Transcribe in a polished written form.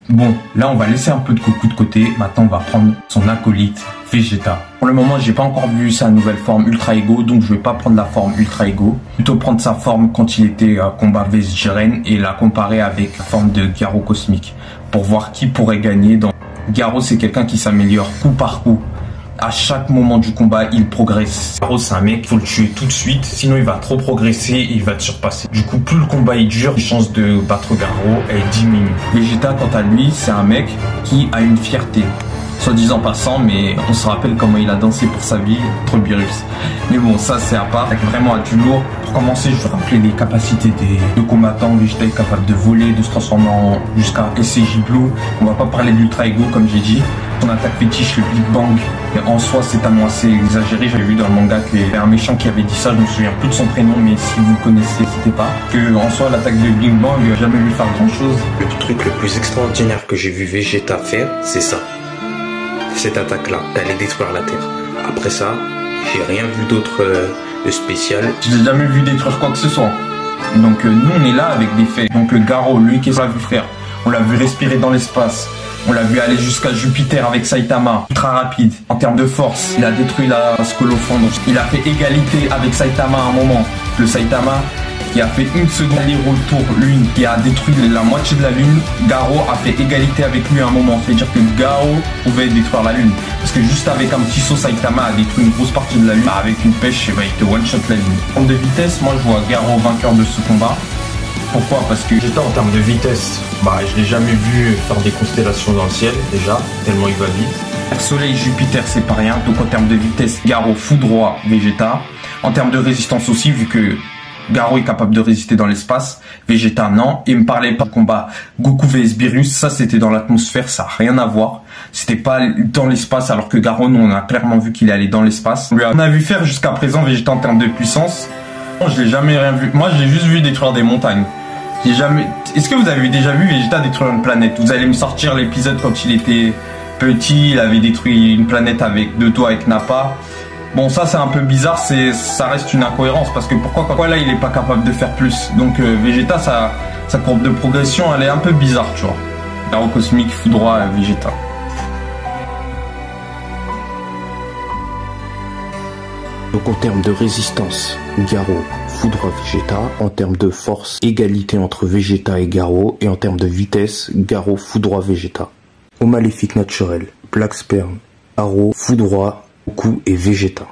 Bon, là on va laisser un peu de Goku de côté. Maintenant on va prendre son acolyte Vegeta. Pour le moment j'ai pas encore vu sa nouvelle forme Ultra Ego, donc je vais pas prendre la forme Ultra Ego. Plutôt prendre sa forme quand il était combat vs Jiren et la comparer avec la forme de Garo Cosmique. Pour voir qui pourrait gagner. Garo c'est quelqu'un qui s'améliore coup par coup. À chaque moment du combat, il progresse. Garo, c'est un mec, il faut le tuer tout de suite, sinon il va trop progresser et il va te surpasser. Du coup, plus le combat est dur, les chances de battre Garo, elles diminuent. Vegeta, quant à lui, c'est un mec qui a une fierté. Soit disant passant, mais on se rappelle comment il a dansé pour sa vie, Trobirus. Mais bon, ça c'est à part, avec vraiment à du lourd. Pour commencer, je vais rappeler les capacités des combattants. Vegeta est capable de voler, de se transformer en jusqu'à SCJ Blue. On va pas parler de l'Ultra Ego comme j'ai dit. Son attaque fétiche, le Big Bang, et en soi c'est tellement assez exagéré. J'avais vu dans le manga qu'il y avait un méchant qui avait dit ça, je me souviens plus de son prénom, mais si vous le connaissez, n'hésitez pas. Que en soi l'attaque de Big Bang, j'ai jamais vu faire grand chose. Le truc le plus extraordinaire que j'ai vu Vegeta faire, c'est ça. Cette attaque-là, d'aller détruire la Terre. Après ça, j'ai rien vu d'autre de spécial. J'ai jamais vu détruire quoi que ce soit. Donc nous on est là avec des faits. Donc Garo, lui, qu'est-ce qu'on l'a vu faire? On l'a vu respirer dans l'espace. On l'a vu aller jusqu'à Jupiter avec Saitama, ultra rapide. En termes de force, il a détruit la scolopendre. Il a fait égalité avec Saitama à un moment. Le Saitama qui a fait une seconde aller-retour lune, qui a détruit la moitié de la lune. Garo a fait égalité avec lui à un moment. C'est-à-dire que Garo pouvait détruire la lune. Parce que juste avec un petit saut, Saitama a détruit une grosse partie de la lune. Bah, avec une pêche, il te one-shot la lune. En termes de vitesse, moi je vois Garo vainqueur de ce combat. Pourquoi? Parce que Vegeta en termes de vitesse, je l'ai jamais vu faire des constellations dans le ciel déjà, tellement il va vite. Soleil, Jupiter, c'est pas rien. Donc en termes de vitesse, Garo foudroie Vegeta. En termes de résistance aussi, vu que Garo est capable de résister dans l'espace, Vegeta non. Et me parlait pas de combat Goku vs Beerus, ça c'était dans l'atmosphère, ça a rien à voir. C'était pas dans l'espace, alors que Garo, nous on a clairement vu qu'il allait dans l'espace. On a vu faire jusqu'à présent Vegeta en termes de puissance. Je l'ai jamais rien vu. Moi je l'ai juste vu détruire des montagnes. J'ai jamais. Est-ce que vous avez déjà vu Vegeta détruire une planète? Vous allez me sortir l'épisode quand il était petit, il avait détruit une planète avec deux toits avec Nappa. Bon, ça c'est un peu bizarre, ça reste une incohérence parce que pourquoi là il est pas capable de faire plus? Donc Vegeta, sa courbe de progression elle est un peu bizarre, tu vois. Garo Cosmique foudroie Vegeta. Donc en termes de résistance, Garo foudroie Vegeta. En termes de force, égalité entre Vegeta et Garo. Et en termes de vitesse, Garo foudroie Vegeta. Au maléfique naturel, Black Sperm, Arrow foudroie Goku et Vegeta.